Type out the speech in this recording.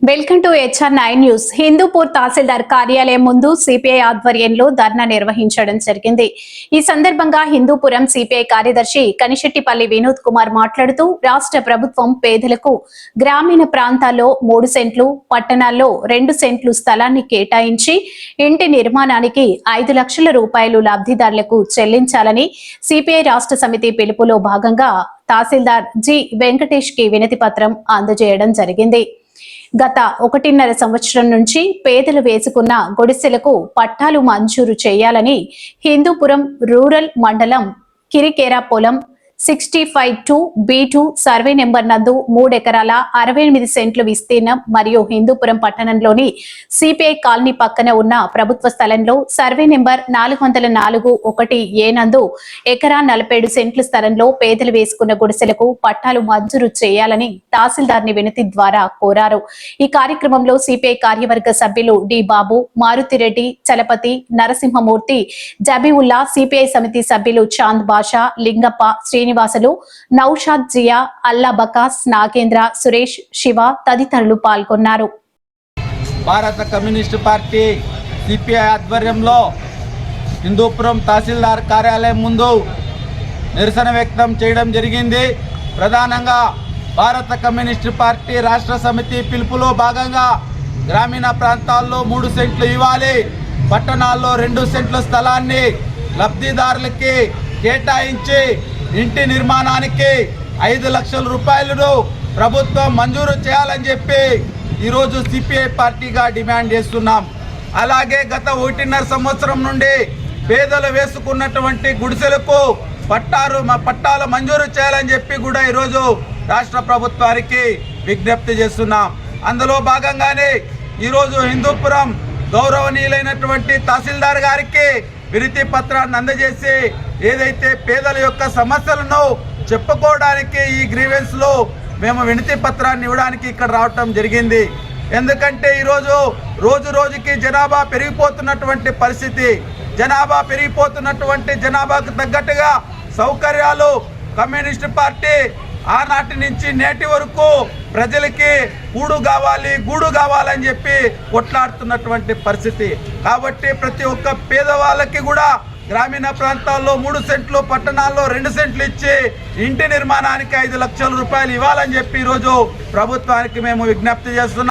Welcome to HR9 news. Hindupur tahsildar కార్యాలయం ముందు CPI ఆధ్వర్యంలో ధర్నా నిర్వహించడం జరిగింది. ఈ సందర్భంగా హిందూపురం సిపిఐ కార్యదర్శి కనిశెట్టిపల్లి వినోద్ కుమార్ మాట్లాడుతూ రాష్ట్ర ప్రభుత్వం పేదలకు గ్రామీణ ప్రాంతాల్లో 3 సెంట్లు, పట్టణాల్లో 2 సెంట్లు స్థలాన్ని కేటాయించి ఇంటి నిర్మాణానికి 5 లక్షల రూపాయలు లబ్ధిదారులకు చెల్లించాలని సిపిఐ రాష్ట్ర సమితి పిలుపులో భాగంగా తహసీల్దార్ జి వెంకటేష్ కి వినతి పత్రం అందజేయడం జరిగింది. గత 1.5 సంవత్సరం నుంచి పేదలు వేసుకున్న గుడిసెలకు పట్టాలు మంజూరు చేయాలని హిందూపురం రూరల్ మండలం కిరికేరా పొలం 65-B2 సర్వే నెంబర్ నందు 3 ఎకరాల 68 సెంట్లు విస్తీర్ణం మరియు హిందూపురం పట్టణంలోని సిపిఐ కాలనీ పక్కన ఉన్న ప్రభుత్వ స్థలంలో సర్వే నెంబర్ 404-1A నందు ఎకరా 47 సెంట్ల స్థలంలో పేదలు వేసుకున్న గుడిసెలకు పట్టాలు మంజూరు చేయాలని తహసీల్దార్ని వినతి ద్వారా కోరారు. ఈ కార్యక్రమంలో సిపిఐ కార్యవర్గ సభ్యులు డి బాబు, మారుతిరెడ్డి, చలపతి, నరసింహమూర్తి, జబీవుల్లా, సిపిఐ సమితి సభ్యులు చాంద్ బాషా, లింగప్ప, శ్రీనివాసులు, నౌషాద్, జియా, అల్లా బకాస్, నాగేంద్ర, సురేష్, శివ తదితరులు పాల్గొన్నారు. భారత కమ్యూనిస్టు పార్టీ సిపిఐ ఆధ్వర్యంలో హిందూపురం తహసీల్దార్ కార్యాలయం ముందు నిరసన వ్యక్తం చేయడం జరిగింది. ప్రధానంగా భారత కమ్యూనిస్టు పార్టీ రాష్ట్ర సమితి పిలుపులో భాగంగా గ్రామీణ ప్రాంతాల్లో 3 సెంట్లు ఇవ్వాలి, పట్టణాల్లో 2 సెంట్ల స్థలాన్ని లబ్ధిదారులకి కేటాయించి ఇంటి నిర్మాణానికి 5 లక్షల రూపాయలను ప్రభుత్వం మంజూరు చేయాలని చెప్పి ఈరోజు సిపిఐ పార్టీగా డిమాండ్ చేస్తున్నాం. అలాగే గత 1.5 సంవత్సరం నుండి పేదలు వేసుకున్నటువంటి గుడిసెలకు పట్టాలు మంజూరు చేయాలని చెప్పి కూడా ఈరోజు రాష్ట్ర ప్రభుత్వానికి విజ్ఞప్తి చేస్తున్నాం. అందులో భాగంగానే ఈరోజు హిందూపురం గౌరవనీయులైనటువంటి తహసీల్దార్ గారికి వినతి పత్రాన్ని అందజేసి ఏదైతే పేదల యొక్క సమస్యలను చెప్పుకోవడానికి ఈ గ్రీవెన్స్ లో మేము వినతి పత్రాన్ని ఇవ్వడానికి ఇక్కడ రావటం జరిగింది. ఎందుకంటే ఈరోజు రోజుకి జనాభా పెరిగిపోతున్నటువంటి పరిస్థితి, జనాభాకు తగ్గట్టుగా సౌకర్యాలు కమ్యూనిస్ట్ పార్టీ ఆనాటి నుంచి నేటి వరకు ప్రజలకి గూడు కావాలని చెప్పి కొట్లాడుతున్నటువంటి పరిస్థితి. కాబట్టి ప్రతి ఒక్క పేదవాళ్ళకి కూడా గ్రామీణ ప్రాంతాల్లో 3 సెంట్లు, పట్టణాల్లో 2 సెంట్లు ఇచ్చి ఇంటి నిర్మాణానికి 5 లక్షల రూపాయలు ఇవ్వాలని చెప్పి ఈరోజు ప్రభుత్వానికి మేము విజ్ఞప్తి చేస్తున్నాం.